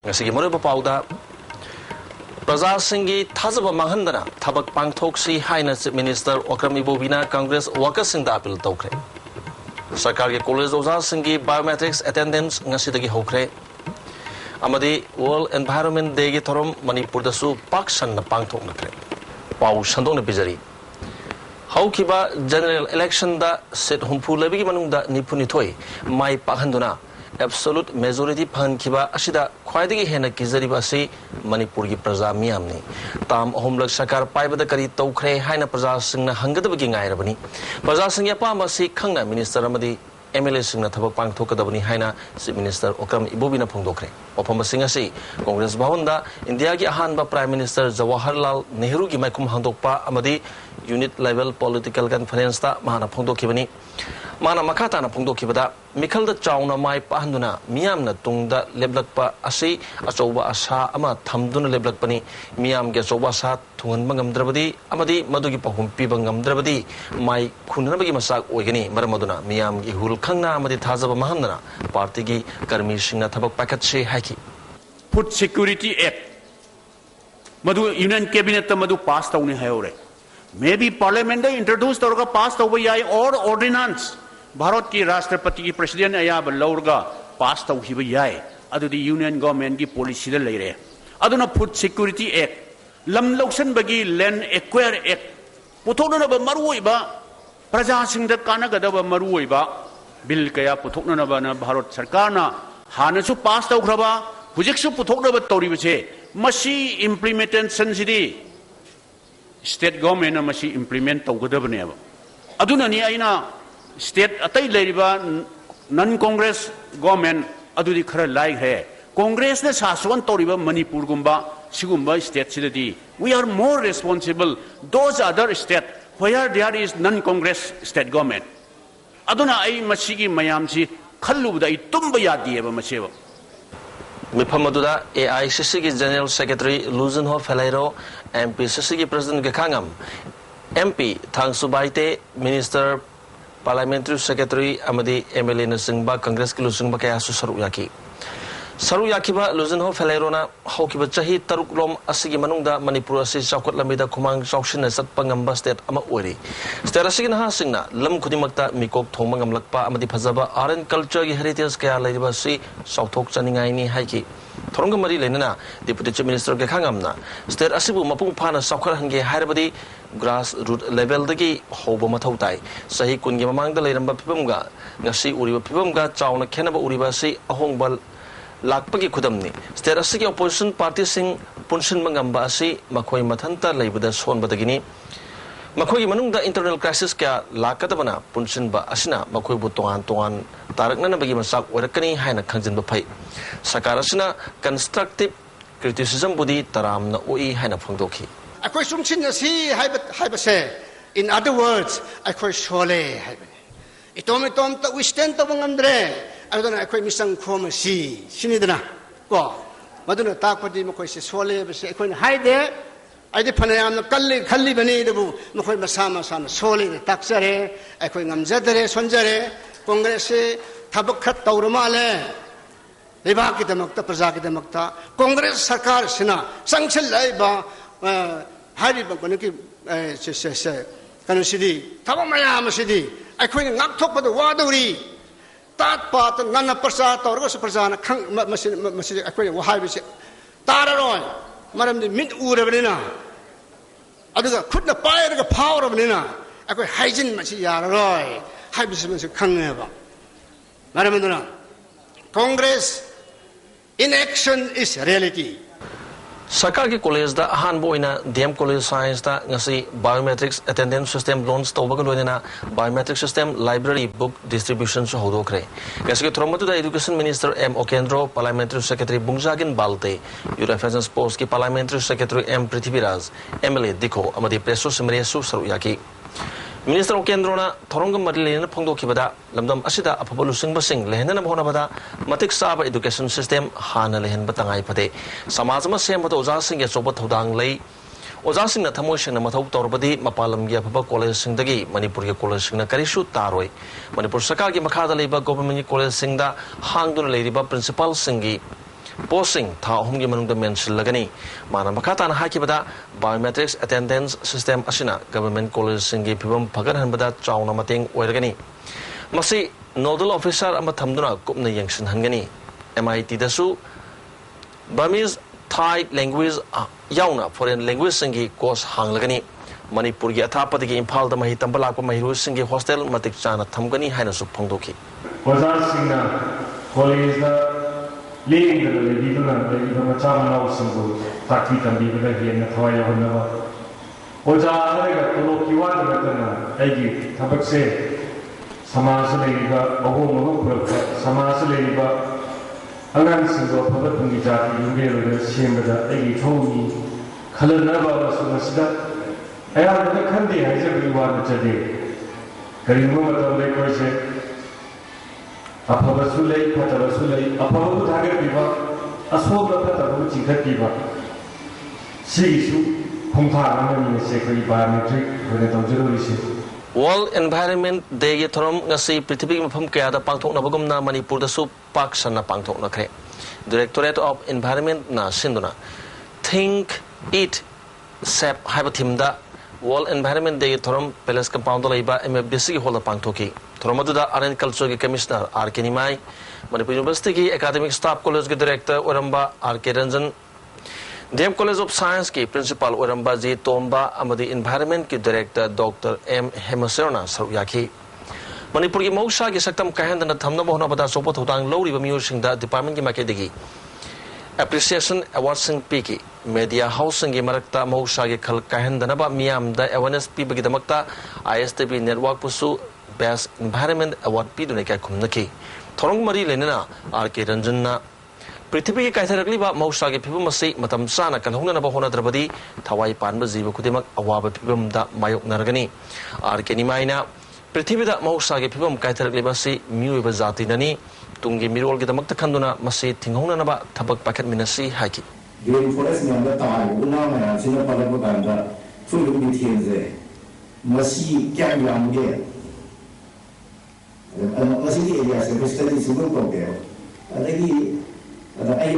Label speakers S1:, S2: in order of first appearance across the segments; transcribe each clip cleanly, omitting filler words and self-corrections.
S1: ngasi moriba pauda Praja Singhi Thazaba Mahandana Tabak Pangthokshi Haina Chief Minister Okram Ibobina Congress Workers Singh da appeal tawkre Sarkar ge college oja Singhi biometrics attendance ngasidagi hokre amadi World Environment Day gi thorom Manipur da su paksan na pangthok nakre pau shandong na bijari haukiba general election da set humpu lebi gi manung da nipuni thoi mai pakhanduna absolute majority phan kiba asida khwaidagi hena kizari ba se Manipur gi praja miyam ni tam ahumlak sakar paibada kari tawkhre haina praja singna hangadaba gi ngai rabani praja singya pa ma se khangna minister amadi MLA singna thabak pangthokadabani haina Chief Minister Okram Ibobina phongdokre opam singa se Congress bhavanda India gi ahanba Prime Minister Jawaharlal Nehru gi maikum handokpa amadi unit level political conference ta mahana phongdokibani mana makata na phongdokibada mikhal da chauna mai pahanduna miyam na tungda leblakpa asi achoba asa ama thamduna leblakpani miyam ge choba sa thungan mangamdrabadi amadi madugi pahum piba ngamdrabadi mai khunnabagi masak oigani maramaduna miyam gi hul khangna amadi thajaba mahamna party gi karmi singna thabak pakatse haiki
S2: Food Security Act madu Union Cabinet madu pass tawni hayore maybe Parliament introduced or passed over or ordinance Bharat ki Rashtrapati ki President ayab laurga passed out hibai adu the Union Government ki policy le leire aduna Food Security Act lam loksan bagi Land Acquire Act puthokna ba marui ba praja sing da kana ga da ba marui ba bill kaya puthokna ba na Bharat Sarkar na hana su pass out khaba hujik su puthokna ba tori ba che masi implementation sidi state government na masi implement tawgadabne ba aduna ni aina state atai leriba non congress government adudi khara lai he congress na saswan toriba Manipur gumba sigumba state sidadi we are more responsible those other state where there is non congress state government aduna ai masigi mayam si khallu da itumba yadi ba maseba
S1: Mipamaduda AICC ki General Secretary Luzenho Felairo MPCC ki President Gekangam MP Thang Subaite Minister Parliamentary Secretary Amadi MLA Nasingba Congress ki Lusingba kaya su saru yakiba Luzenho Felairo na haukiba chahi taruklom asigi manungda Manipur asi chawkot lamida khumang chawshin na satpa ngamba state ama ori state asigi na hasingna lam khudimakta mikok thongma ngamlakpa amadi phajaba art and culture gi heritage kaya laiba si southok chaningai ni haiki thorongga mari lenana Deputy Chief Minister ge khangamna state asibu mapung phana sawkhar hange hairabadi grass root level dagi hoba mathau tai sahi kun gi mamangda leiramba phibamga ngasi uriba phibamga chawna khenaba uriba si ahongbal lakpagi khudamni state asigi opposition party sing punshin mangamba asi makhoi mathanta leibada sonbadagini makhoi manungda internal crisis kya lakadabana punshin ba asina makhoi bu tongan tarakna na bagi masak orakani haina khangjin ba phai sakar asina constructive criticism budi taramna oi haina phangdokhi
S3: akhoi sumchin asi haiba se in other words akhoi sole haibani itom ta wisten ta bangamdre aduna akhoi misang khoma si sinidana ko maduna takpati makhoi se sole bese akhoi haide aide phanayam na khalli bani debu makhoi masama sana sole taksare akhoi ngamjadare sonjare congress se thabak khat tawramale lebak ki damakta praja ki damakta congress sarkar sina sanction laiba hari ba koniki se kanu sidi thabamayam sidi akhoi ngakthok badu waduri tat pat ngana prasa torgo se prasa na khang masi akhoi wahai bise tararoi maramdi mit urabnina aduga khutna pairaga phawrabnina akhoi hygiene masi yararoi haibise masi khangeba maramduna congress inaction is reality
S1: Sarkar ki college da ahan boina DM College Science da ngasi biometrics attendance system launch tawbaga loina biometric system library book distribution so hodokre ngasi thromatu da education minister M Okendro parliamentary secretary Bungjagin Balte Youth Affairs and Sports ki parliamentary secretary M Prithviraj MLA Dikho amadi presso simresu saruyaki Minister Okendrona Thorongam Marilena Pongdokibada Lamdam Asida Apabulu Sing Basing Lehena Bonabada Matik Saba education system Hana Lehen Batangai Pade Samazama Sem Oza Sing Sobat Hodang Lay Oza Sing Tamotion Matau Torbadi Mapalam Yapapa College Singdagi Manipur College Sing Karishu Taroi Manipur Sakagi Makada Leba Government College Singda Hangdun Lady Principal Singi posting था अहुमगी मनुंग मेंशिलगनी माना मखाताना हाकिबदा biometrics attendance system असिना government college सिंगी फिबम फगरहनबदा Chowna मतेंग ओइरगनी मसी nodal officer अमा थमदुना कुपना यंगसिनहनगनी MIT दसु Burmese Thai language yauna foreign language singi course hanglagani Manipur gi athapadi gi Imphal da mahi tambala ko mahiru singi hostel matik chana thamgani haina su phongdoki
S4: Wazar singna college da ling da le di na le di ma cha ma na singo takti tambi da gi na thawai ya honna ba Wazar ga tono kiwa da na ai gi thabak se samaj le ga aho mo ko samaj le ga Angan singo phabat pungi jati yuge ro sembada ai thomi khalana ba sunasida aya da khandi hai je bi wa chade karimu matam le ko se apha sulai phata sulai apha bu thage bi ba aso ba phata bu chi khat bi ba si su phongtha ramani se ko ba metric hore to jero se
S1: World Environment Day gi thorom ngasi prithvi mafam kaya da pangthok na bagumna Manipur da su pak sanna pangthok na khre Directorate of Environment na sinduna Think Eat Sap haiba thimda World Environment Day gi thorom Palace Compound da laiba MFDC gi hola pangthoki thorom adu da Agriculture gi Commissioner RK Nimai Manipur University gi Academic Staff College gi Director Oramba RK Ranjan DM College of Science की Principal Oramba Ji Tomba amadi Environment की Director Dr. M. Hemaserna Saruyaki Manipur की मौसा की सक्तम कहन दन थमना बहुना बता सोपो थोतांग लौरी बमियो सिंगदा department की माकेदगी Appreciation Award sing piki Media House की मरकता मौसा की खल कहन दन बा मियाम दा awareness पी बगी दमकता ISTB Network पुसु Best Environment Award P दुने क्या खुमनकी थोरंग मरी लेना RK Ranjan ना पृथ्वी की कायथरकली बा मौसा के फिबम से मतम साना कलहुना न होना द्रबदी थवाई पानब जीव खुदिमक अवाब फिबम दा मायोक नरगनी RK निमाइना पृथ्वी दा मौसा के फिबम कायथरकली बा से मियुब जाति ननी तुंगी मिरोल के दमक तखंदुना मसे थिंगहुना न बा थबक पाखत मिनसी हाकी
S5: ग्रीन फॉरेस्ट में अंदर ताई उना में सिना पलक बकांदा फुल भी थिएजे मसी क्या यामगे मसी की एरिया से स्टडी सुबह को गए अदगी आई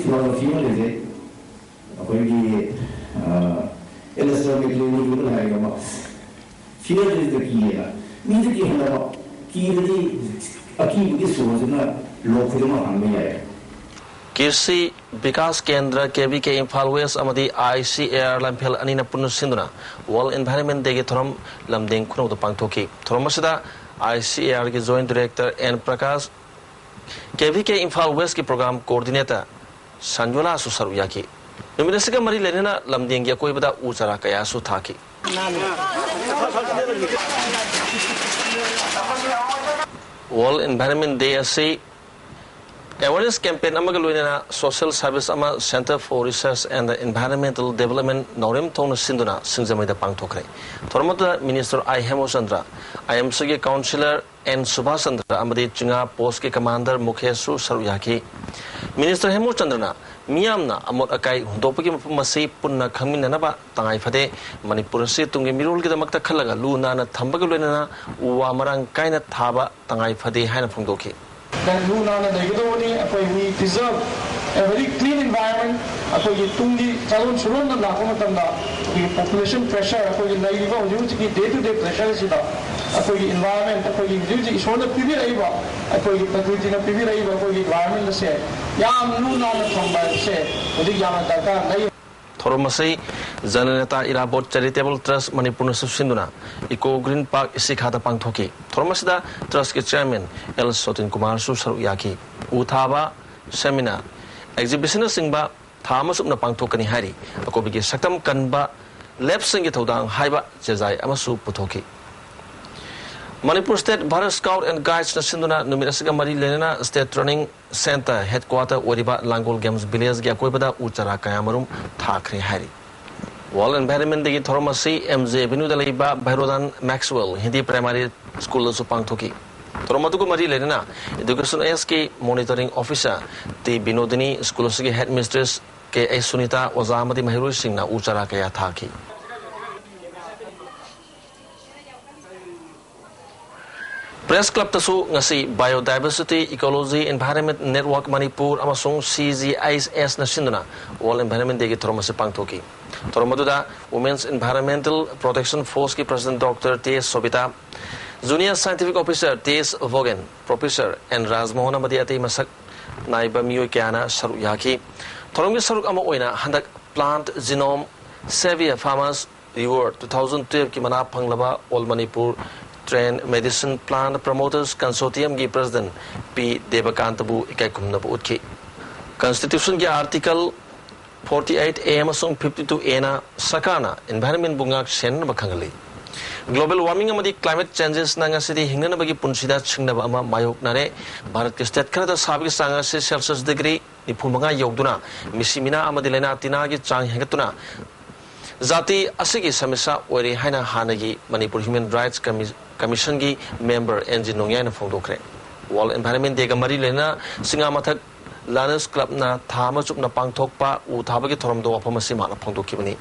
S5: फिलोसफी में ले कोई भी इलेक्ट्रॉनिक लेवल में है ना फिर जो किया मीडिया की है ना कि यदि अकीब की सोच ना लोग जो हम में आए
S1: कृषि विकास केंद्र केवी के इम्फाल वेस्ट अमदी ICAR लंफेल अनिना पुन सिंदुना वर्ल्ड एनवायरनमेंट डे के थरम लमदेंग खुनो तो पांगथोकी थरम मसदा ICAR के जॉइंट डायरेक्टर एन प्रकाश केवी के इम्फाल वेस्ट की प्रोग्राम कोऑर्डिनेटर संजुला सुसरुयाकी नुमिनसिका मरी लेनेना लमदेंग या कोई बदा उचरा कया सु थाकी वर्ल्ड एनवायरनमेंट डे से awareness campaign amaga loinena social service ama Center for Research and Environmental Development Norim Thona Sinduna Singzamai da pangthokre thormata Minister I Hemochandra IMC ge Councillor N Subhasandra amadi Chinga Post ke Commander Mukhesu Saruyaki Minister Hemochandra na miyamna amot akai hundopagi masi punna khangminna ba tangai phade Manipur se tungi mirul ge damakta khalaga luna na thambaga loinena uwa marang kaina thaba tangai phade haina phongdoki
S6: Then Luna we preserve a very clean environment. Tungi Chalun Surun and Lakomatanda, the population pressure, day-to-day pressure is the environment, the show the PV Raiva, PV Raiva, environment, say, Yam Luna from by say, the Yamataka.
S1: Thoromasi Zanata Irabot Charitable Trust Manipur Sinduna Eco Green Park Isikhata Pangthoki Thoromasida Trust ke Chairman L Sotin Kumar Susaruyaki Uthaba Seminar Exhibition Singba Thamas na Pangthokani Hari Akobigi Saktam Kanba Lep Singi Todang Haiba Jazai Amasu Putoki Manipur State Bharat Scout and Guides na Sinduna Numirasiga Mari Lenina State Running Center Headquarter Wariba Langol Games Village Gya Koibada Uchara Kayamarum Thakre Hari World Environment Day Thoromasi MJ Avenue Daliba Bhairodan Maxwell Hindi Primary School Supang Toki Thoromatuku Mari Lenina Education SK Monitoring Officer T Binodini School Headmistress K A Sunita Wazamati Mahiru Singh na Uchara Kaya Thaki Press Club tasu ngasi Biodiversity Ecology Environment Network Manipur amasung CGIS na sinduna World Environment Day ki thoromasi pangthoki. Thoromaduda Women's Environmental Protection Force ki President Dr. T.S. Sobita, Junior Scientific Officer T.S. Vogan, Professor and Rajmohan Amadi ati masak naiba miyoy kayana saruk yaki. Thoromgi saruk ama oina handak Plant Genome Savvy Farmers Reward 2012 ki mana panglaba All Manipur Trained Medicine Plant Promoters Consortium ki President P. Devakantabu ikai kumnabu utki. Constitution ki Article 48A amasung 52A na sakana environment bungak sen bakhangali. Global warming amadi climate changes na ngasidi hingna bagi punsida chingnaba ama mayok nare Bharat ki state khana da sabi sanga se Celsius degree nipumanga yogduna misimina amadi lena tina ki chang hengatuna Zati asigi samisa ori haina hanagi Manipur Human Rights Commission ki member NG Nongyai na phongdokre. World Environment Day ka mari lena singa mathak Lanes Club na thama chup na pangthokpa u thabagi thoramdo wapamasi mana phongdokibani.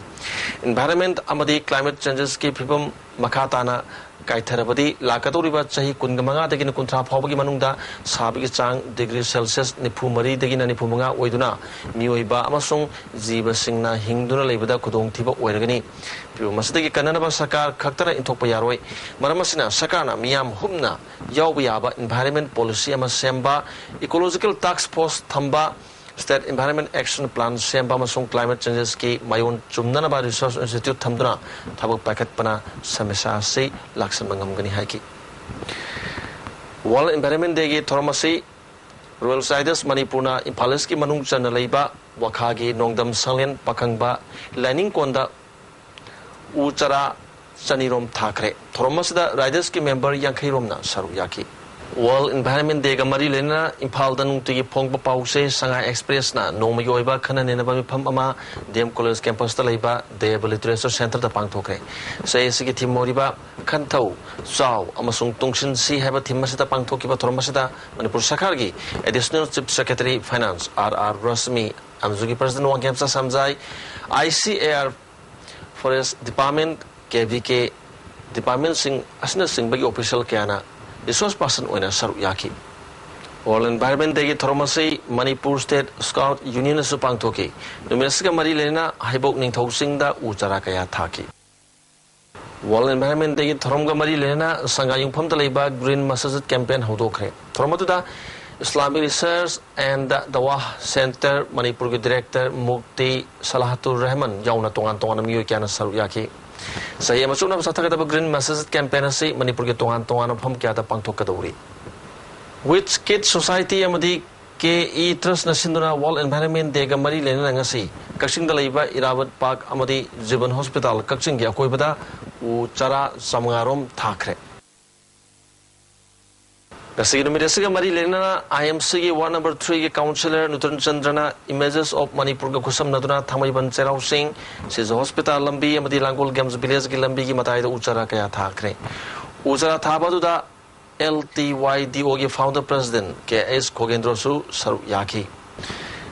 S1: Environment amadi climate changes ki phibam makhatana kaitharabadi lakatoriba chahi kungamanga dagina kunthra phawbagi manungda sabigi chang degree Celsius nifumari dagina nifumanga oiduna mioiba amasung jiba singna hingduna leibada khudong thiba oiragani piu masidagi kananaba sarkar khaktara inthokpa yaroi maramasina sakarna miyam humna yawbiyaba environment policy ama semba ecological task force thamba State Environment Action Plan semba masung climate changes ki mayon chumnanaba research institute thamduna thabak paket pana samesa se laksan mangam gani haiki World Environment Day ki thormasi Royal Siders Manipurna Imphalis ki manung chana leiba wakha gi nongdam sanglen pakhangba lining konda uchara chanirom thakre thormasida riders ki member yankhairom na saru yaki World Environment Day ka mari lena Imphal da nungtigi phongpa pause Shanghai Express na nongmagi oiba khana nena ba mifam ama DM College campus ta leiba Dayab Literature Center ta pangthokre sei sigi thimoriba khanthau chaw amasung tungsin si haba thimmasita pangthokiba thormasita Manipur Sarkar gi Additional Chief Secretary Finance RR Rasmi amzugi President Wangkemsa Samjai ICAR Forest Department KVK Department sing asna sing bagi official kyana Resource person oina saruk yaki. World Environment Day ki thormasi Manipur State Scout Union su pangthoki. Numerasika mari lena haibok ningthau singda uchara kaya thaki. World Environment Day ki thoromga mari lena sangayung phamta leiba Green Masajid campaign hodokre. Thoromatuda Islamic Research and Dawah Center Manipur ki director Mukti Salahatur Rahman yauna tongan miyoy kyana saruk yaki. Saya masuk na sa taga Green Masajid campaign si Manipur ki tongan pham kya ta pangthok kadawri which Kid Society amadi ke e trust na sinduna World Environment Day ga mari lena ngasi Kakching da leiba Irawat Park amadi Jiban Hospital Kakching gi akoibada u chara samngarom thakre Kasi numerasiga mari lena IMC ki Ward number 3 ki councillor Nutan Chandrana images of Manipur ka kusam naduna Thamaiban Cherau Singh sis hospital lambi amadi Langol Games village ki lambi ki matai da uchara kaya thakre uchara thabadu da LTYDO ki founder president KS Khogendro su saru yaki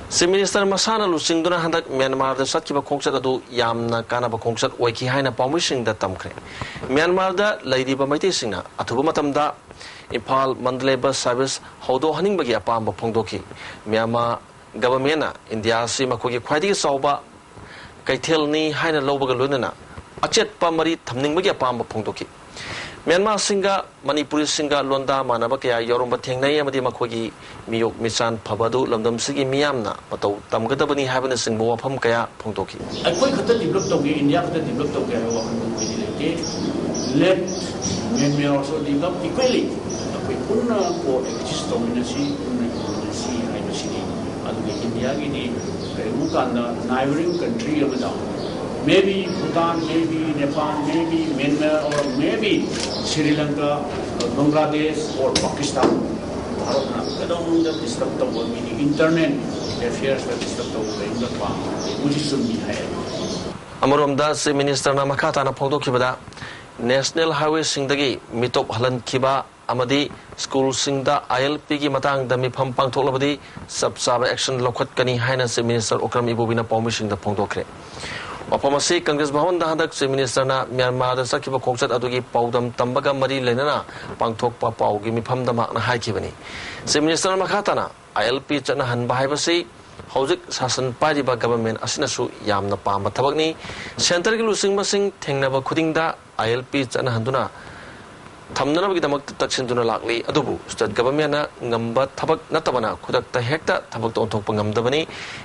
S1: si minister masana lu singduna handak Myanmar da satkiba khongchat adu yamna kana ba khongchat oiki haina pawmising da tamkre Myanmar da leidiba maiti singna athuba matamda Imphal Mandalay Bus Service Hodo Haning bagi apamba phongdoki Myanmar government India si makogi khwaidi sauba kaithel ni haina lobaga lunana achet pa mari thamning bagi apamba phongdoki Myanmar singa Manipuri singa londa manaba kaya yoromba thengnai amadi makogi miyok misan phabadu lamdam sigi miyamna patau tamgadabani habana singbo wafam kaya phongdoki
S2: akoi khata develop toge India khata develop toge wa khan ko ni let Myanmar also develop equally Punna ko exist dominasi hai masini adugi India gi ni ukanda neighboring country amada maybe Bhutan maybe Nepal maybe Myanmar or maybe Sri Lanka Bangladesh or Pakistan bharat na kadang da disturb to meaning internet affairs da disturb to inga pa position mi hai
S1: Amarom se minister na makata na phongdokibada National Highway singdagi mitop halan kiba amadi school singda ILP gi matang da mifam pangthoklabadi sabsaba action lokhatkani haina Chief Minister Okram Ibobina Pawmising da phongdokre Wapamasi Congress Bhavan da hadak Chief Minister na Myanmar da sakiba khongchat adugi paudam tambaga mari lenana pangthokpa paugi mifam da makna haikibani Chief Minister makhatana ILP chana hanba haibasi Hojik sasan pariba government asinasu yamna pamba thabakni center gi lusing masing thengnaba khudingda ILP chana handuna thamnanabgidamak taksinduna lakli adubu state government na ngamba thabak natabana khudakta hekta thabak onthokpa ngamdabani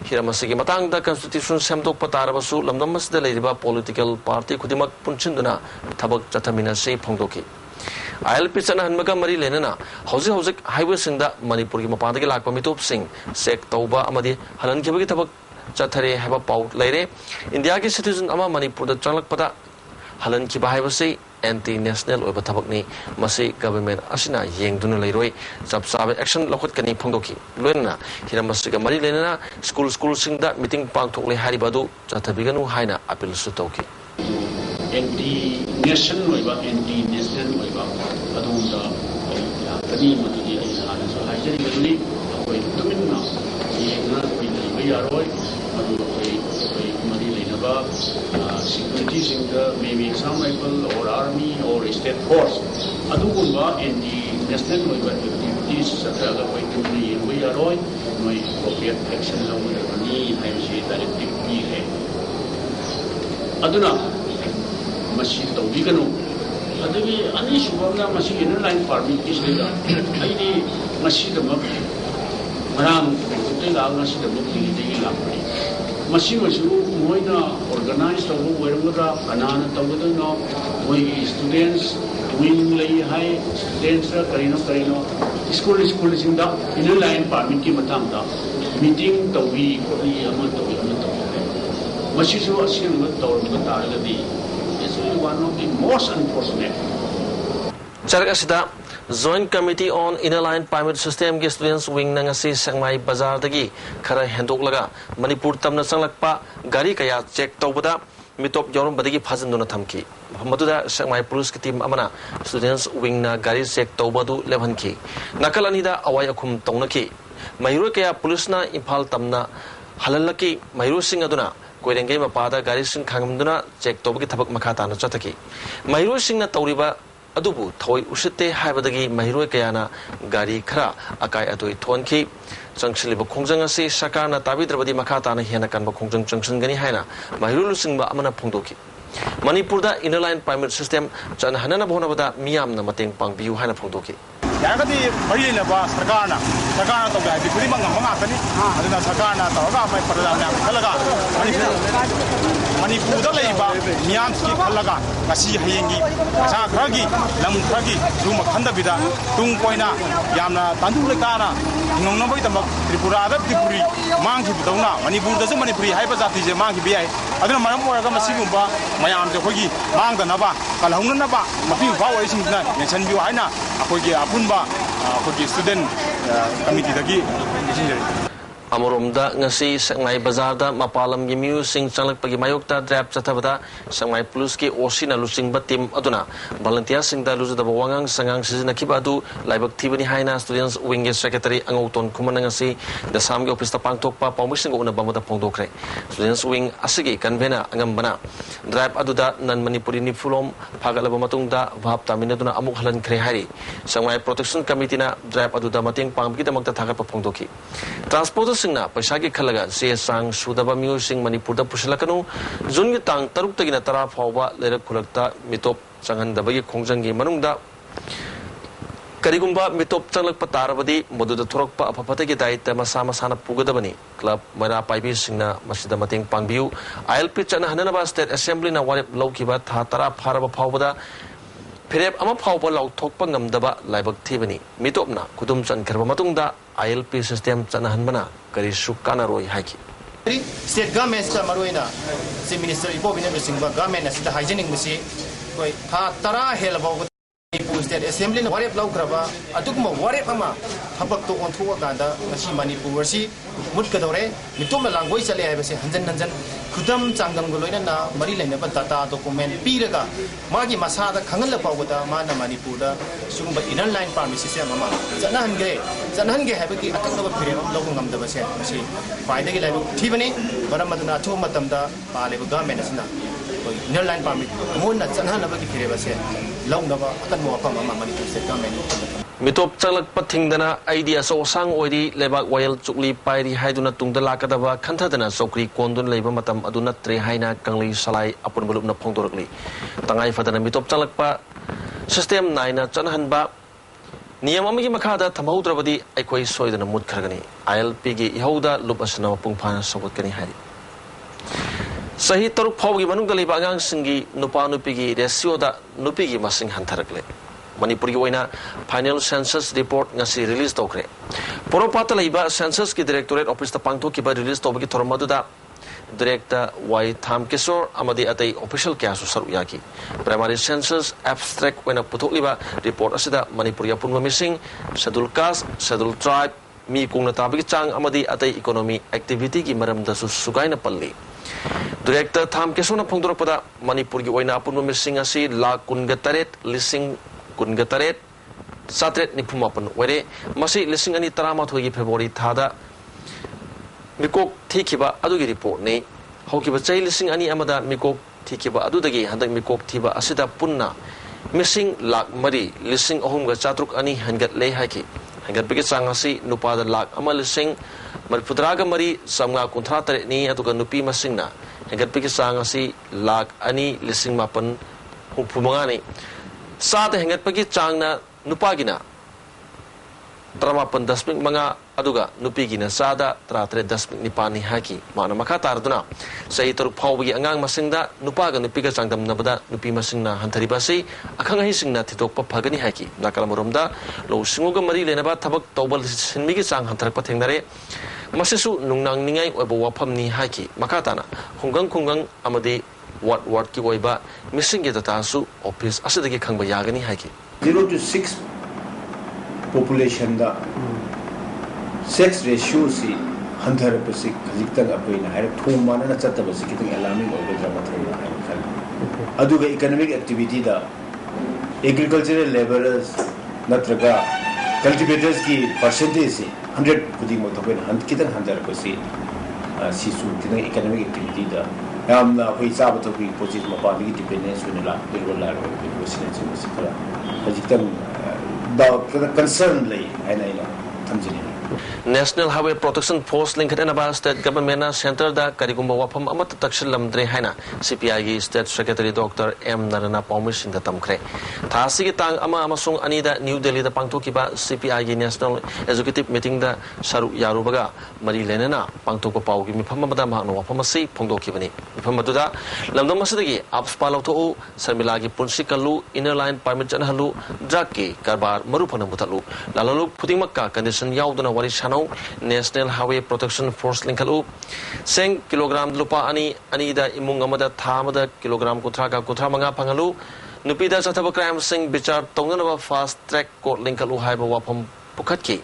S1: hiramasigi matangda constitution semdokpa tarabasu lamdamasda leiriba political party khudimak punchinduna thabak chathamina se phongdoki ILP chana hanmaga mari lenana hojik highway singda manipur gi mapadagi lakpa mitop sing sek tauba amadi halan khibagi thabak chathare haba pau leire India gi citizen ama manipur da changlakpada halan khiba haibasi anti national oiba thabakni masi government asina yengduna leiroi sabsabe action lokot kani phongdoki loina hiramasiga mari lenana school singda meeting pangthokle haribadu chathabiganu haina appeal su toki
S2: anti nation oiba anti national oiba adunda kani madudi ai hana so haijari gaduni koi tuminna yengna koi leiba yaroi adu koi mari leinaba security singda maybe some rifle or army or state force adugumba anti national oiba activities satraga koi tumni yengba yaroi noi appropriate action lawani haimsi directive ni hai aduna masi tawbiganu adagi ani subamna masi inline farming isla aidi masi da mak maram te la masi da mak ni la masi masu moina organize tawu wermuda anana tawdu no moi students wing lay high students ra karino school sinda inline farming ki matam da meeting tawi ko ni ama tawi masi su asin ma tawdu ta aladi one of the most unfortunate.
S1: Chargasida Joint Committee on Inner Line Permit System gi students wing nangasi Sangmai Bazar dagi khara hendoklaga Manipur tamna sanglakpa gari kaya check tawbada mitop yorum badagi phajanduna thamki maduda Sangmai police ki team amana students wing na gari check tawbadu lebanki nakalanida awai akhum tawnaki Mahiro kaya police na Imphal tamna halalaki Mahiro sing aduna Koirengay mapada gari sing khangamduna check tawbagi thabak makhata na chataki Mahiro sing na tawriba adubu thoi usite haibadagi Mahiro kayana gari khara akai atoi thonki changshiliba khongjang asi sarkar na tabidrabadi makhata na hena kanba khongjang changsan gani haina Mahiro lusingba amana phongdoki Manipur da inner line permit system chan hanana bhonabada miyam na mateng pangbiu haina phongdoki
S7: Yagadi Marina Bas, Sagana, to the Purimang Mangakani, and Sagana, Toga, my Parana, Kalaga, Manipuda Leba, Miamski, Kalaga, Kasi Hayengi, Sakragi, Lamkragi, Zuma Kandabida, Tungpoina, Yamna, Tandulikana, Nonobita, Tripura, Tripuri, Manki Dona, Manipur doesn't manipulate Hyperzati, Manki BI. I don't know Masimba, my arms of Hogi, Manga Nava, Kalahunaba, Mapi Power is in Sanbuana, Apogi Apunba, Apogi student committee dagi.
S1: Amoromda ngasi Sangmai Bazar da mapalam gi musing changlak pagi mayokta draft chathabada Sangmai Police ki osina lusing batim aduna volunteer sing da luzu da bawangang sangang sizina kibadu laibak thibani haina students wing secretary angauton khumana ngasi da samgi office ta pangthokpa pawmising una bamada phongdokre students wing asigi convener angambana draft aduda nan manipuri ni fulom phagalaba matungda bhab taminaduna amuk halan khre hari Sangmai protection committee na draft aduda mateng pangbi damakta thagapa phongdoki transport singna paisagi khalaga se sang sudaba miu sing Manipur da pusilakanu jungi tang taruk tagina tara phawba lerak khulakta mitop changhandabagi khongjanggi manungda karigumba mitop changlak patarabadi moduda thorokpa apapatagi daita masana pugadabani club mara paibi singna masida mateng pangbiu ILP chana hananaba state assembly na warep laukiba tha tara pharaba phawbada Perep ama phawba lauthokpa ngamdaba laibak thibani mitopna kudum chankharba matungda ILP system chanahanbana kari sukanaroi haiki
S8: State government sa maruina si Minister Ibobina Singba government na sida hygienic musi koi tha tara helba state assembly वारेप लौग्रबा अदुगुम वारेप अमा थबक तो ओंथुआ कांदा ngasi Manipur si मुटकदौरे मितुम लांगोई चले हाइबसे हंजन हंजन खुदम चांगम गोलोइना ना मरी लेनबा डाटा डॉक्यूमेंट पीरगा मागी मसादा खंगल पावदा माना मणिपुरदा सुगुंबा इनर लाइन परमिट सिस्टम अमा जनहनगे हाइबकी अकंगबा फिरेम लौगु ngamdabase masi फाइदगी लाइब ठीबने मरम मदना थो मतमदा पालेब गवर्नमेंट असना इनर लाइन परमिट मोना जनहनबगी फिरेबसे लौंगबा अकन मोफम अमा मणिपुर स्टेट गवर्नमेंट
S1: मितोप चलक पथिंगदना आइडिया सो सांग ओइरी लेबाक वायल चुकली पाइरी हाइदुना तुंगदा लाकदबा खंथदना चौकरी कोंदुन लेबा मतम अदुना त्रे हाइना कंगली सलाई अपुन बलुपना फोंदोरकली तंगाई फदना मितोप चलकपा सिस्टम नाइना चनहनबा नियम अमगी मखादा थमौद्रबदी अखोई सोइदना मुदखरगनी आईएलपी गी इहौदा लुप असना पुंगफाना सगतकनी हाइ सही तरुक फावगी मनुंग लेबा आगांग सिंगी नुपा नुपीगी रेशियोदा नुपीगी मसिंग हंथरकले मणिपुर की final census report ngasi release तौरे पोरोपात लेबा सेंसस की डायरेक्टोरेट ऑफिस पांथो की रिलीज तौब की थोरम मदुदा डायरेक्टर वाई थाम किशोर अमदी अतई ऑफिशियल क्या सरुक याकी प्राइमरी सेंसस एब्स्ट्रैक्ट ओइना पुथोकलिबा रिपोर्ट असिदा मणिपुर पुनम मिसिंग शेड्यूल कास्ट शेड्यूल ट्राइब मी कुंगना ताबगी चांग अमदी अतई इकोनॉमी एक्टिविटी की मरमदसु सुगाइना पल्ली डायरेक्टर थाम किशोर फोंदोरपदा मणिपुर की ओइना पुनम मिसिंग असि लाख कुनगतरेट लिसिंग कुनगतरेट सात्रेट निफुमापन वरे मसी लिसिंग अनि तरामाथोगी फेब्रुवारी थादा मिकोक थीखिबा अदुगी रिपोर्ट ने हौकिबा चै लिसिंग अनि अमदा मिकोक थीखिबा अदुदगी हंदक मिकोक थीबा असिदा पुन्ना मिसिंग लाख मरी लिसिंग अहुमगा चात्रुक अनि हंगत ले हाकी हंगत बिगे चांगासी नुपादा लाख अमा लिसिंग मरफुद्रागा मरी समगा कुंथरा तरे नि अदुगा नुपी मसिंगना हंगत बिगे चांगासी लाख अनि लिसिंग मापन हुफुमगानी सात हेंगत पगी चांगना नुपागिना त्रमापन दशमिक मंगा अदुगा नुपीगिना सादा त्रात्रे दशमिक निपानी हाकी माना मखा तारदुना सही तरुक फावगी अंगांग मसिंगदा नुपागा नुपीगा चांगदम नबदा नुपी मसिंगना हंथरिबासी अखंगहि सिंगना थितोकपा फगनी हाकी नाकलमरोमदा लो सिंगोगा मरी लेनबा थबक तौबल सिनमिगी चांग हंथरकपा थेंगनरे मसिसु नुंगनांगनिंगाई ओइबो वाफमनी हाकी मखा ताना खुंगंग अमदी वार्ड की ओइबा मिसिंग के दतासु office असिदगी खंगबा यागनी hockey
S5: 0 to 6 population da sex ratio si hanthar pasi khajikta apoina hai thum mana na chatta basi kitang alarming over drama thai hai khal aduga economic activity da agricultural laborers natraga cultivators ki percentage si 100 kudi mo thoben han kitang hanthar pasi sisu kitang economic activity da हम कोई साब तो भी पोजिट में पानी की dependence होने ला बिल्कुल ला रहे हैं बिल्कुल सिने करा अधिकतम दा कंसर्न ले है ना थमजनी
S1: नेशनल हाईवे प्रोटेक्शन फोर्स लिंकदनबा स्टेट गवर्नमेंट सेंटर दा करिगुम वफम अमत तक्सल लमद्रे हैना सीपीआई की स्टेट सेक्रेटरी डॉक्टर एम नरना पॉमिसिंग दा तमखरे थासी की तांग अमा अमसुंग अनि दा न्यू दिल्ली दा पांगथोकिबा सीपीआई की नेशनल एजुकेटिव मीटिंग दा सरु यारुबगा मरी लेनेना पांगथोको पाउगी मिफम अमदा मानो वफम से फोंदोकिबनी मिफम अदुदा लमदम मसदगी आपसपा लौथो शर्मिला की पुंसी कल्लू इनर लाइन परमिट जनहलु ड्रग की कारबार मरुफन मुथलु लाललु फुदिंगमक्का कंडीशन याउदना वरी शानो नेशनल हाईवे प्रोटेक्शन फोर्स लिंकलु सेंग किलोग्राम लुपा अनि दा इमुंग अमदा थामदा किलोग्राम कुथरा का कुथरा मंगा फंगलु नुपीदा चथब क्राइम सिंग विचार तौननबा फास्ट ट्रैक कोर्ट लिंकलु हाइबा वाफम पुखतकी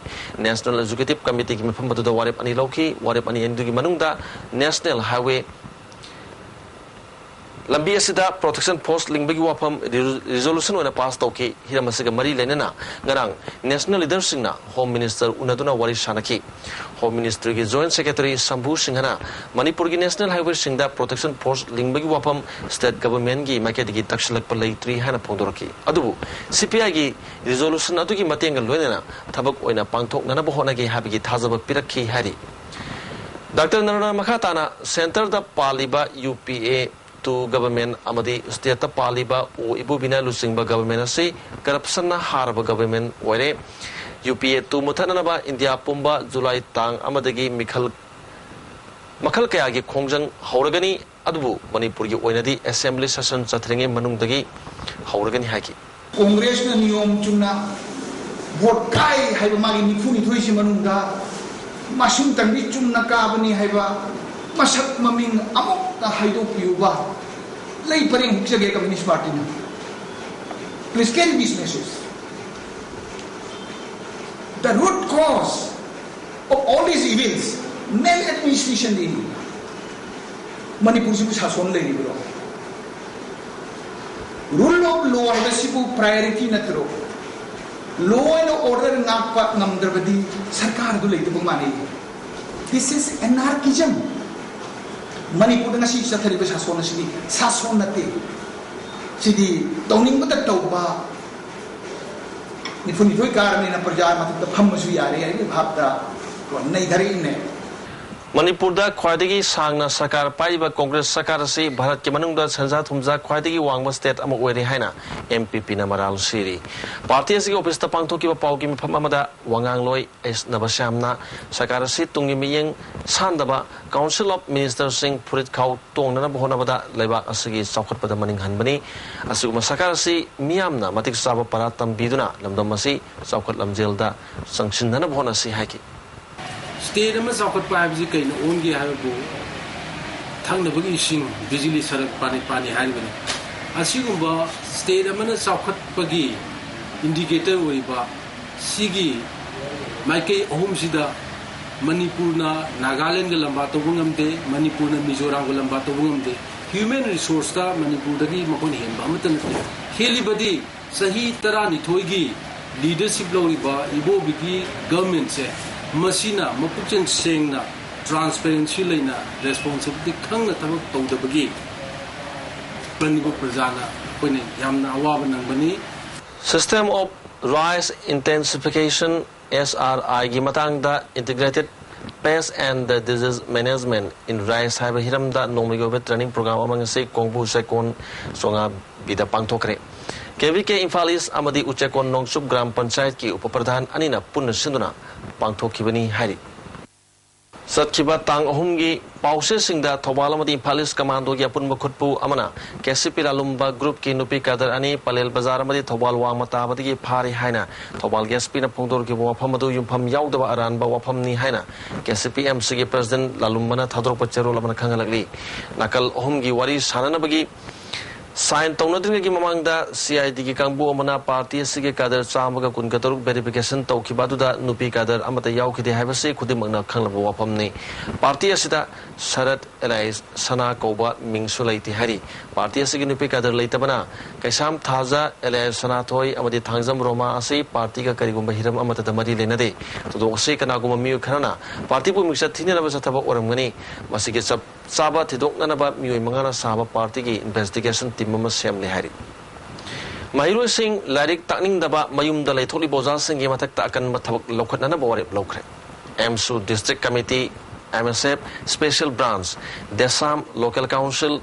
S1: नेशनल एजुकेटिव कमिटी की मिफम बदुदा वारेप अनि लौकी वारेप अनि एंदुगी मनुंगदा नेशनल हाईवे लंबी असिदा प्रोटेक्शन फोर्स लिंबगी वाफम रिजोल्यूशन ओना पास तौकी हिरम असिगा मरी लेनेना गरांग नेशनल लीडर सिंगना होम मिनिस्टर उनदुना वारी शानकी होम मिनिस्टर की जॉइंट सेक्रेटरी शंभू सिंहना मणिपुर की नेशनल हाईवे सिंगदा प्रोटेक्शन फोर्स लिंबगी वाफम स्टेट गवर्नमेंट की मार्केट की तक्सलक पर लेत्री हाना फोंदोरकी अदुबु सीपीआई की रिजोल्यूशन अदुगी मतेंग लोइनेना थबक ओइना पांगथोकनना बहोनागी हाबिगी थाजब पिरखी हारी डॉक्टर नरना मखाताना सेंटर दा पालिबा UPA to government amadi state paliba o ibubina lusingba government ase corruption na harba government ware UPA to muthana ba India pumba July tang amadagi makhal kaya gi khongjang hauragani adubu manipur gi oinadi assembly session chathringe manungdagi hauragani haki
S9: congress na niyom chumna vote kai haiba magi nifuni thoisi manungda masum tangbi chumna ka bani haiba masak maming amok ta haido piuba lay paring huksage communist party na please carry this message the root cause of all these evils, maladministration in Manipur sibu sason lagi bro. Rule of law ada sibu priority natro. Law and order ngapa ngamdarbadi sarkar tu lagi tu bumani. This is anarchism. Manipur dengan si sathari sason sini sason nate. Jadi tauning betul tahu bah. Ni pun itu karena na perjalanan matu tak paham masuk yari ini bhapta ko naik dari ini.
S1: Manipur da khwaidagi sangna sarkar paiba Congress sarkar si Bharat ke manungda sanja thumja khwaidagi wangba state ama oire haina MPP na maral siri. Party asi office ta pangthoki ba pau ki mifam amada wangang loi es nabasyamna sarkar si tungi miyeng sandaba Council of Ministers sing purit khau tong na bohona bada leba asigi chawkhat pada maning hanbani asuguma sarkar si miyamna matik saba paratam biduna lamdam masi chawkhat lamjel da sangshin na bohona si haiki.
S10: State में साउकट pipe जी कहीं own के हाय बो थंग नबगी सिंग बिजली सड़क पानी हाय बने असीगुम्बा state में साउकट पगी indicator हुई बा सीगी माइके अहुम सिदा मणिपुर ना नागालैंड के लंबा तो बुंगम दे मणिपुर ना मिजोरम के लंबा तो बुंगम दे ह्यूमन रिसोर्स का मणिपुर दगी मकोन हेंबा मतन हेली बदी सही तरह निथोईगी लीडरशिप लोगी बा इबो बिगी गवर्नमेंट से मसीना मपुचन सेंगना ट्रांसपेरेंसी लेना रेस्पॉन्सिबिलिटी खंगना तब तौदबगी पनिबु प्रजाना कोने यामना अवाब नंगबनी
S1: System of Rice Intensification SRI gi matangda Integrated Pest and Disease Management in Rice haiba hiramda nongmigo training program amang se kongbu sekon songa bida pangthokre KVK Infalis amadi Uchekon Nongsub Gram Panchayat ki upapradhan anina punna sinduna pangthokibani hari Satkiba tang ahumgi pause singda Thobal amadi Infalis Commando gi apun makhutpu amana KCP Lalumba Group ki nupi kadar ani Palel Bazar amadi Thobal wangmata amadi gi phari haina Thobal GSP na phongdor ki wafam adu yumpham yaudaba aran ba wafam ni haina KCP MC gi President Lalumba na thadrok pachero lamana khangalagli nakal ahumgi wari sanana bagi Sign Tonadrin ki mamangda CID ki kangbu amana party sige kadar chamaga kun kataruk verification tawkibadu da nupi kadar amata yaukide haibase khudimangna khanglaba wafam ni party asida Sharat Allies Sana Koba Mingsulaiti Hari party asigi nupi kadar leitabana kaisam thaza Allies Sana thoi amadi thangjam Roma ase party ka karigumba hiram amata damari lenade to ose kanaguma miu kharana party pu mixat thine na thaba oramgani masige sab saba thidok na ba miu mangana saba party ki investigation team ma semle hari Mahiro Singh Larik Takning daba mayum dalai tholi boza sing gi matak ta akan mathabak lokhat na baware lokre MSU District Committee MSF Special Branch Desam Local Council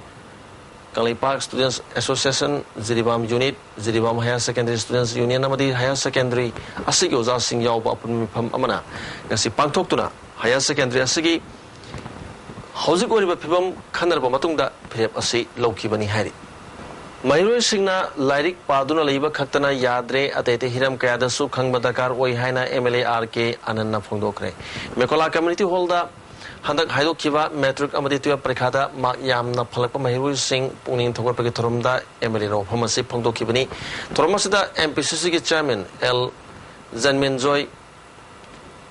S1: Kali Park Students Association Ziribam Unit Ziribam Higher Secondary Students Union amadi Higher Secondary asigi oza sing yaw ba apun mifam amana ngasi pangthok tuna Higher Secondary asigi hauzik oriba phibam khanarba matungda phirep asi laukibani hari Mahiro Singna Lairik Paduna Leiba Khatana Yadre Atete Hiram Kayada Su Khangba Dakar Oi Haina MLA RK Ananna Phongdokre Mekola Community Hall Handak Haido Kiva Metric Amaditua Prekada Mak Yamna Phalakpa Mahiro Singh Puning Thogorpagi Thoromda MLA Ro Phamasi Phongdokibani Thoromasida MPCC ki Chairman L Zanmenjoy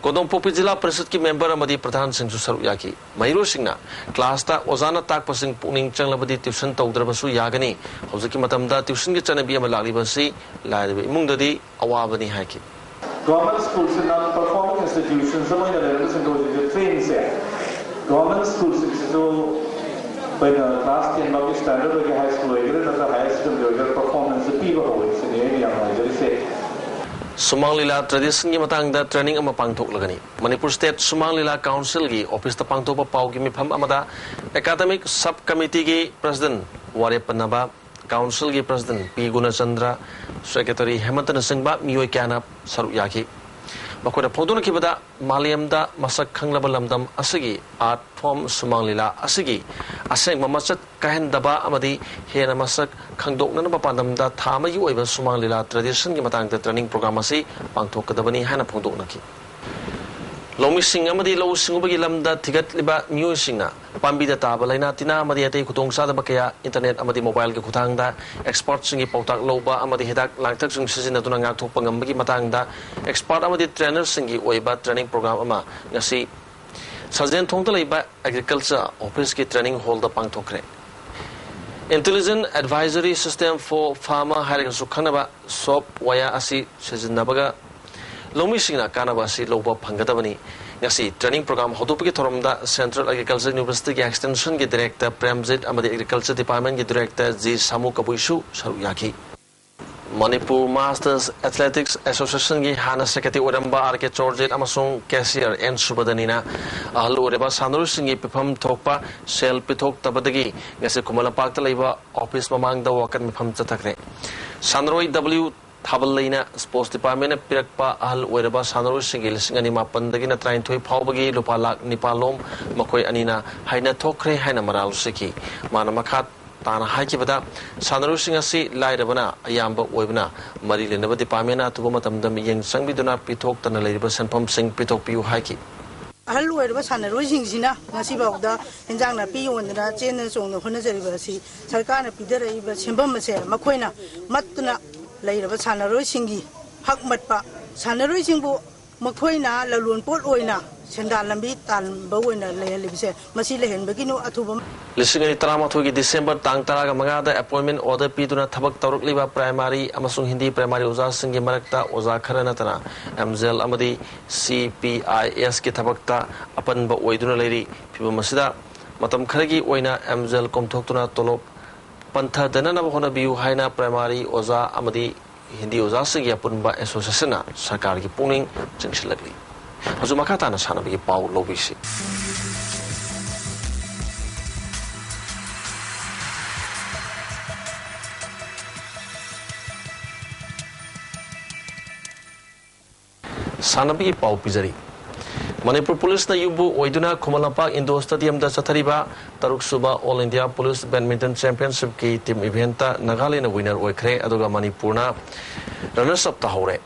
S1: Kodong Popi Jila Parishad ki member amadi Pradhan Singh su saru yaki Mahiro Singhna class ta ozana tak pasing puning changlabadi tuition tawdrabasu yagani hoziki matamda tuition ki chanabi ama laglibasi laibe imungdadi awabani haiki
S4: Government schools and non-performing institutions are going to go to train se government schools so by the class 10 of standard of high school either the highest performance the people is in the area I say
S1: Sumang Lila tradition ki matang da training ama pangthok lagani Manipur State Sumang Lila Council gi office ta pangthok pa pau gi mifam amada academic sub committee gi president Ware Panaba Council gi president P Gunachandra secretary Hemantana Singhba miyoi kyana saru yaki makoda phongdona kibada Maliamda masak khanglaba lamdam asigi art form Sumang Lila asigi aseng mamasat kahen daba amadi hena masak khangdokna na papandamda thama yu oiba Sumang Lila tradition gi matang da training program asi pangthok kadabani hana phongdokna ki Lomising amadi lo singubagi lamda tigat liba musingna pambi da tabalaina tina amadi ate khutong sa da bakaya internet amadi mobile ke khutang da export singi pautak loba amadi hidak langtak sing sizina tuna ngak thok pangam bagi matang da expert amadi trainer singi oiba training program ama ngasi Sarjan thongta leiba agriculture office ki training hall da pangthokre Intelligent Advisory System for Farmer Hiring Sukhanaba SOP waya asi sizinabaga Lomisingna Kanabasi Loba Pangadavani Yasi training program Hodupiki Toromda Central Agriculture University ki Extension ki Director Premzit Amadi Agriculture Department ki Director G Samu Kabuishu Saruyaki Manipur Masters Athletics Association ki Hana Secretary Uramba RK Chorjit Amasung Cashier N Subadanina Ahlu Ureba Sandur Singi Pipam Tokpa Sel Pitok Tabadagi Yasi Kumala Park Talaiba Office Mamang da Wakan Mipam Tatakre Sanroi W Tabalina Sports Department Pirakpa Ahal Wereba Sanru Singil Singanima Pandagina trying to Paubagi Lupalak Nipalom Makoi Anina Haina Tokre Haina Maral Siki Manamakat Tana Haikibada Sanru Singasi Lairabana Ayamba Webna Marilina Department Tugumatam the Yang Sangbiduna Pitok Tana Labor and Pump Sing Pitok Piu Haiki
S11: Ahal Wereba Sanru Singina Nasibauda and Jana Piu and the Rajan Song of Honazaribasi Sarkana Pidera Chimbamase Makoina Matuna Later, Sanaro Singi, Hakmatpa, Sanaro Singo, Makoina, Lalun Port Oina, Sendalambi, and Bowena, Lelibse, Masile, and Begino Atubum.
S1: Listening to Tramatogi December, Tangtaraga Magada, appointment order Piduna Tabak Tarukliva Primary, Amasung Hindi Primary Uza Singi Marakta, Uza Karanatana, Amzel Amadi, CPIS Kitabakta, upon Boyduna Lady, Pibu Masida, Matam Karagi Oina, Amzel Komtokuna Tolop. Pantha Danana Hona Biu Haina Primary Oza Amadi Hindi Oza Sigi Punba Association Sarkar ki Puning Jingshilagli Azumakata na sana bigi Pau Lobisi Sana bigi Pau Pizari Manipur Police na yubu oiduna Kumalapa Indo Stadium da Sathariba Taruk Suba All India Police Badminton Championship ki team eventa Nagaland winner oikre aduga Manipurna runners up tahore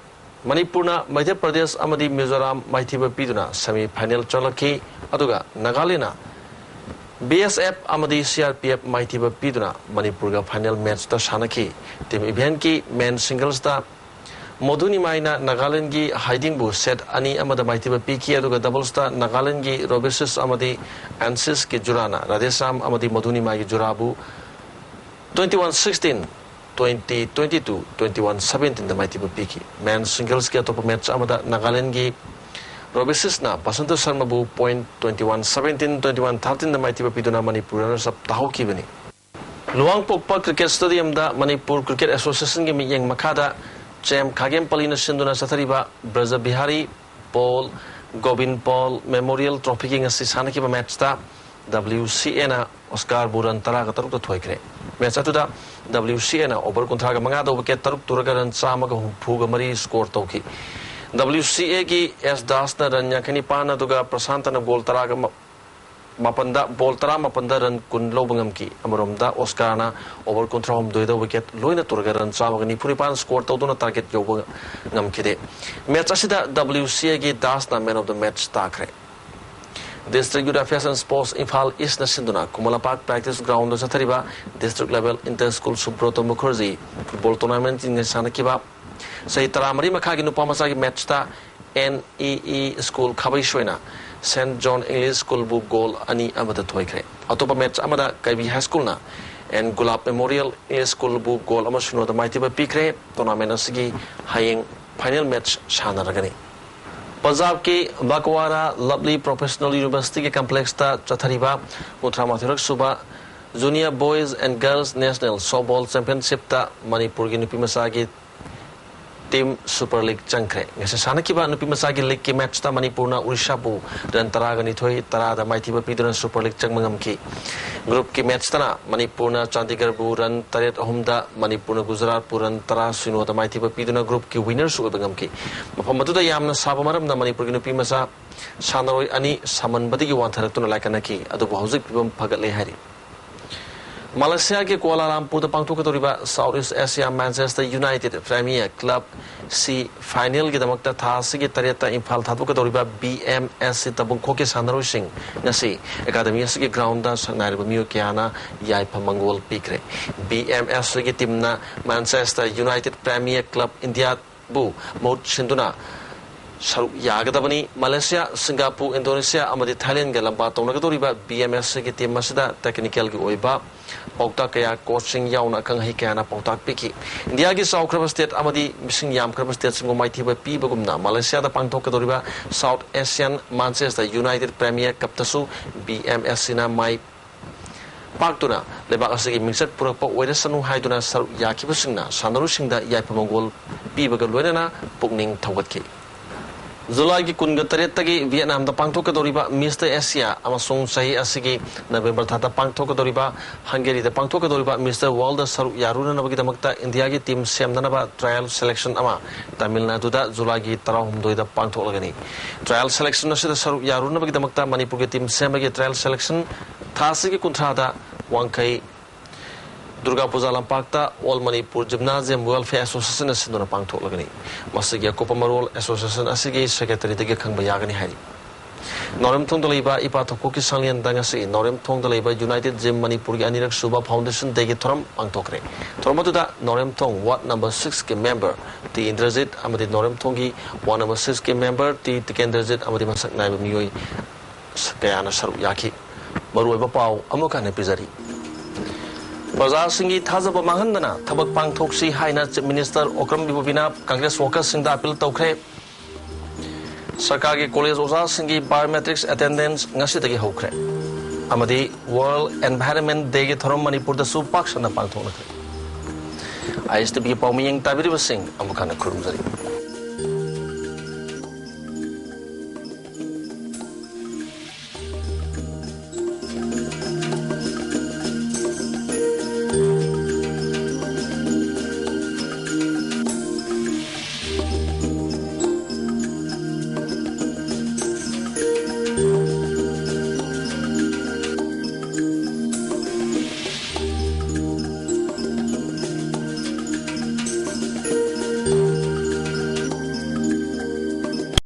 S1: Manipurna Madhya Pradesh amadi Mizoram maithiba piduna semi final cholaki aduga Nagaland BSF amadi CRPF maithiba piduna Manipurga final match ta sanaki team event ki men singles da Moduni Maina Nagaland gi hiding bu set ani amada maitiba piki aduga doubles ta Nagaland gi Robisus amadi Ansis ki Jurana Radesam amadi Moduni Mai gi Jurabu 21-16 2022 21-17 the maitiba piki men singles ki atop match amada Nagaland gi Robisus na Basanta Sharma bu point 21-17 21-13 the maitiba piduna Manipur sab tahoki bani Luang Pokpa Cricket Stadium da Manipur Cricket Association gi miyeng makada Jam Kagem Palina Sinduna Sathariba, Braza Bihari, Paul, Gobin Paul, Memorial Trophy King Asisanaki Matchta, WCN Oscar Buran Taraga Taruk Toykre. Metsatuda, WCN over Contraga Mangado Wicket Taruk Turagaran Samaga Pugamari score Toki. WCA Gi S Dasna Ranyakani Pana Tuga Prasantana Bol Taraga Mapanda Bol Tara Mapandaran Kunlo Bangamki, Amarumda, Oscarna, over control Doida wicket, Luina Turgaran Savagani Puripan scored Toduna target Yoga Namkide. Metsasida WCA Gi Dasna man of the match Takre. District Youth Affairs and Sports Imphal East Nasinduna, Kumala Park Practice Ground Satariba, District Level Inter-School Subroto Mukherjee, Football Tournament in Sanakiba, Say Taramari Makagi Nupamasagi Matchta, NEE School Kabaishwena. St. John English School book goal ani amada toykre atopa match amada Kaibi High School na and Gulab Memorial English School book goal amasuno da maitiba pikre tournament asigi hayeng final match shanaragani Punjab ki Bakwara Lovely Professional University ke complex ta chathariba Uttaramathirak suba Junior Boys and Girls National Softball Championship ta Manipur ki nupi masagi Team Super League Changkre. Ngase sana kiba nupi masagi league ki match ta Manipurna Urisha bu dan taraga ni thoi tarada maitiba piduna Super League changmangam ki. Group ki match tana Manipurna Chandigarh bu ran taret ahumda Manipurna Gujarat puran tara sino ta maitiba piduna group ki winners u bangam ki. Mapamatu da yamna sabamaram da Manipur ki nupi masa sanaroi ani samanbadi ki wantharatuna laikana ki adu hauzik pibam phagat le hari. Malaysia के Kuala Lumpur पांथोकदौरिबा south east Asia Manchester United premier club सी final की दमकता था सिगे तरेता Imphal थादोकदौरिबा BMSC तबुंखो के सानरोसिंग नसी academy के ground संगनारिबा मियो क्याना याइफा मंगोल पीखरे BMSC की टीम ना Manchester United premier club India बु मोट सिंधुना यागदबनी मलेशिया सिंगापुर इंडोनेशिया अमदी थाईलैंड के लंबा तौनगदौरिबा BMSC की टीम मसिदा टेक्निकल की ओइबा पौता कया कोचिंग याउना कंगहि कयाना पौता पिकी इंडिया की साउथ स्टेट अमदी मिसिंग यामख्रब स्टेट सिंगो माइथिबा पीबगुमना मलेशिया दा पांथोकदौरिबा south Asian Manchester United premier cup तसु BMSC ना माइ पाक्तुना लेबाक असगी मिंगसत पुरकपा ओइरसनु हाइदुना सर याखिबसिंगना सानरुसिंगदा याइफमंगोल पीबगा लोइना पुकनिंग थौगतखि जुलाई की कुनग तरेतगी वियतनाम दा पांथोकदौरिबा मिस्टर एशिया अमसोंग सही असगी नवेम्बर थाता पांथोकदौरिबा हंगेरी दा पांथोकदौरिबा मिस्टर वर्ल्ड दा सरु यारुननबगी दमकता इंडिया की टीम सेमदनबा ट्रायल सिलेक्शन अमा तमिलनाडु दा जुलाई की 13 दा पांथोलगनी ट्रायल सिलेक्शन असिदा सरु यारुननबगी दमकता मणिपुर की टीम सेमबगी ट्रायल सिलेक्शन थासगी कुंथ्रादा वांखै दुर्गा पूजा लंपाक्ता all Manipur gymnasium welfare association सिंदुना पांथोलगनी मसिगी अकोपा मरोल एसोसिएशन असिगी सेक्रेटरी दगे खंबा यागनी हारि नोरेमथोंग दलैबा इपाथोको की संलियन दंगसी नोरेमथोंग दलैबा यूनाइटेड जिम मणिपुर की अनिरक सुबा फाउंडेशन देगे थोरम पांथोकरे थोरमतुदा नोरेमथोंग वार्ड नंबर 6 के मेंबर टी इंद्रजित अमदी नोरेमथोंग की वार्ड नंबर 6 के मेंबर टी टिकेंद्रजित अमदी मसक नायब मियोय कयाना सरु याखी मरुओइबा पाव अमुका ने पिजरी प्रजासिंगी थाजब मांगहनदना थबक पांगथोक्सी हाइना चीफ मिनिस्टर ओक्रम बिबोबिना कांग्रेस वर्कर्स अपील तौखरे सरकार के कॉलेज ओजासिंगी बायोमेट्रिक्स अटेंडेंस ngasi हौखरे अमदी वर्ल्ड एनवायरनमेंट डे के थोरम मणिपुर दसु पाक्सना पांगथोनखरे ISTB पाउमियंग ताबिरिबसिंग अमुखाना खुरुमजरी